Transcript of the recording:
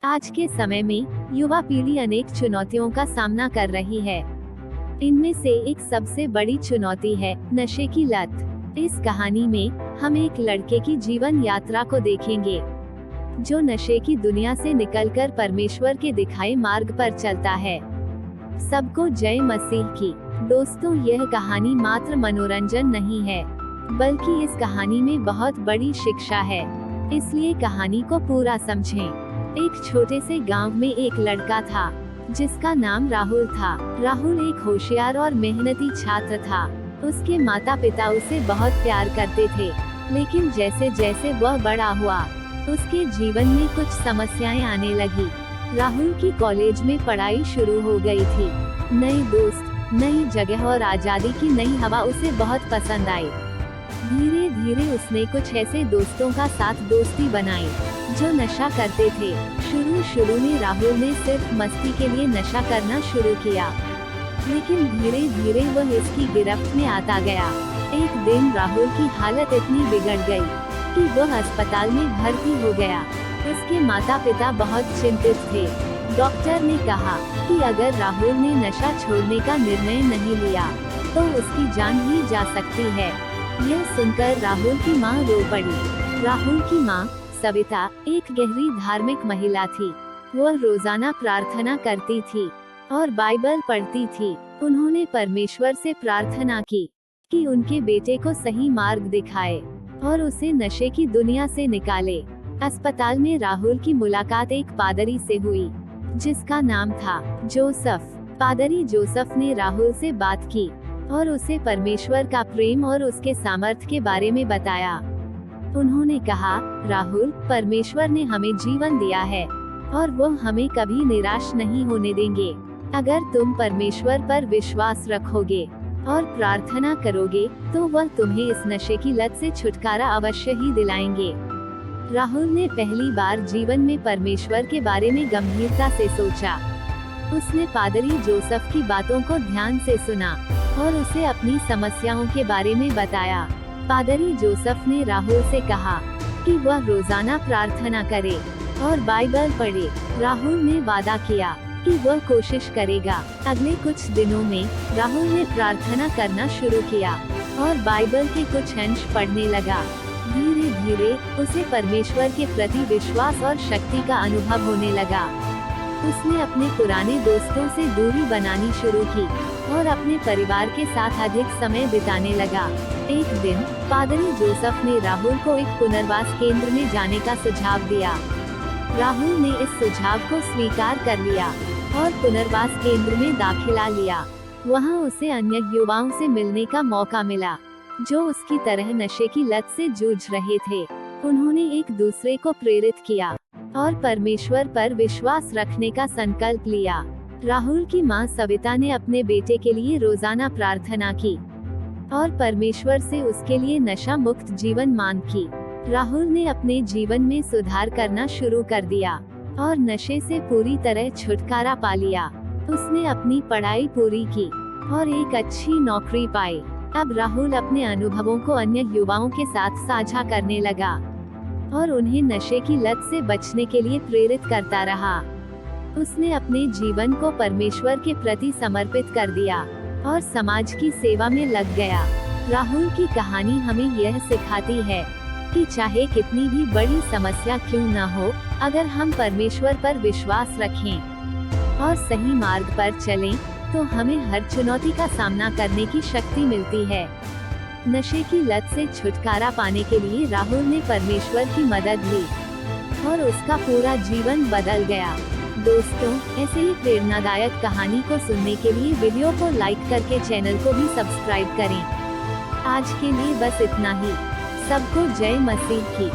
आज के समय में युवा पीढ़ी अनेक चुनौतियों का सामना कर रही है। इनमें से एक सबसे बड़ी चुनौती है नशे की लत। इस कहानी में हम एक लड़के की जीवन यात्रा को देखेंगे, जो नशे की दुनिया से निकलकर परमेश्वर के दिखाए मार्ग पर चलता है। सबको जय मसीह की। दोस्तों, यह कहानी मात्र मनोरंजन नहीं है, बल्कि इस कहानी में बहुत बड़ी शिक्षा है। इसलिए कहानी को पूरा समझें। एक छोटे से गांव में एक लड़का था, जिसका नाम राहुल था। राहुल एक होशियार और मेहनती छात्र था। उसके माता पिता उसे बहुत प्यार करते थे, लेकिन जैसे जैसे वह बड़ा हुआ, उसके जीवन में कुछ समस्याएं आने लगी। राहुल की कॉलेज में पढ़ाई शुरू हो गई थी। नए दोस्त, नई जगह और आजादी की नई हवा उसे बहुत पसंद आई। धीरे धीरे उसने कुछ ऐसे दोस्तों का साथ दोस्ती बनाई, जो नशा करते थे। शुरू में राहुल ने सिर्फ मस्ती के लिए नशा करना शुरू किया, लेकिन धीरे धीरे वह इसकी गिरफ्त में आता गया। एक दिन राहुल की हालत इतनी बिगड़ गई कि वह अस्पताल में भर्ती हो गया। उसके माता पिता बहुत चिंतित थे। डॉक्टर ने कहा कि अगर राहुल ने नशा छोड़ने का निर्णय नहीं लिया, तो उसकी जान ही जा सकती है। यह सुनकर राहुल की मां रो पड़ी। राहुल की मां सविता एक गहरी धार्मिक महिला थी। वह रोजाना प्रार्थना करती थी और बाइबल पढ़ती थी। उन्होंने परमेश्वर से प्रार्थना की कि उनके बेटे को सही मार्ग दिखाए और उसे नशे की दुनिया से निकाले। अस्पताल में राहुल की मुलाकात एक पादरी से हुई, जिसका नाम था जोसेफ। पादरी जोसेफ ने राहुल से बात की और उसे परमेश्वर का प्रेम और उसके सामर्थ्य के बारे में बताया। उन्होंने कहा, राहुल, परमेश्वर ने हमें जीवन दिया है और वो हमें कभी निराश नहीं होने देंगे। अगर तुम परमेश्वर पर विश्वास रखोगे और प्रार्थना करोगे, तो वह तुम्हें इस नशे की लत से छुटकारा अवश्य ही दिलाएंगे। राहुल ने पहली बार जीवन में परमेश्वर के बारे में गंभीरता से सोचा। उसने पादरी जोसेफ की बातों को ध्यान से सुना और उसे अपनी समस्याओं के बारे में बताया। पादरी जोसेफ ने राहुल से कहा कि वह रोजाना प्रार्थना करे और बाइबल पढ़े। राहुल ने वादा किया कि वह कोशिश करेगा। अगले कुछ दिनों में राहुल ने प्रार्थना करना शुरू किया और बाइबल के कुछ अंश पढ़ने लगा। धीरे धीरे उसे परमेश्वर के प्रति विश्वास और शक्ति का अनुभव होने लगा। उसने अपने पुराने दोस्तों से दूरी बनानी शुरू की और अपने परिवार के साथ अधिक समय बिताने लगा। एक दिन पादरी जोसेफ ने राहुल को एक पुनर्वास केंद्र में जाने का सुझाव दिया। राहुल ने इस सुझाव को स्वीकार कर लिया और पुनर्वास केंद्र में दाखिला लिया। वहां उसे अन्य युवाओं से मिलने का मौका मिला, जो उसकी तरह नशे की लत से जूझ रहे थे। उन्होंने एक दूसरे को प्रेरित किया और परमेश्वर पर विश्वास रखने का संकल्प लिया। राहुल की मां सविता ने अपने बेटे के लिए रोजाना प्रार्थना की और परमेश्वर से उसके लिए नशा मुक्त जीवन मांग की। राहुल ने अपने जीवन में सुधार करना शुरू कर दिया और नशे से पूरी तरह छुटकारा पा लिया। उसने अपनी पढ़ाई पूरी की और एक अच्छी नौकरी पाई। अब राहुल अपने अनुभवों को अन्य युवाओं के साथ साझा करने लगा और उन्हें नशे की लत से बचने के लिए प्रेरित करता रहा। उसने अपने जीवन को परमेश्वर के प्रति समर्पित कर दिया और समाज की सेवा में लग गया। राहुल की कहानी हमें यह सिखाती है कि चाहे कितनी भी बड़ी समस्या क्यों न हो, अगर हम परमेश्वर पर विश्वास रखें और सही मार्ग पर चलें, तो हमें हर चुनौती का सामना करने की शक्ति मिलती है। नशे की लत से छुटकारा पाने के लिए राहुल ने परमेश्वर की मदद ली और उसका पूरा जीवन बदल गया। दोस्तों, ऐसे ही प्रेरणादायक कहानी को सुनने के लिए वीडियो को लाइक करके चैनल को भी सब्सक्राइब करें। आज के लिए बस इतना ही। सबको जय मसीह की।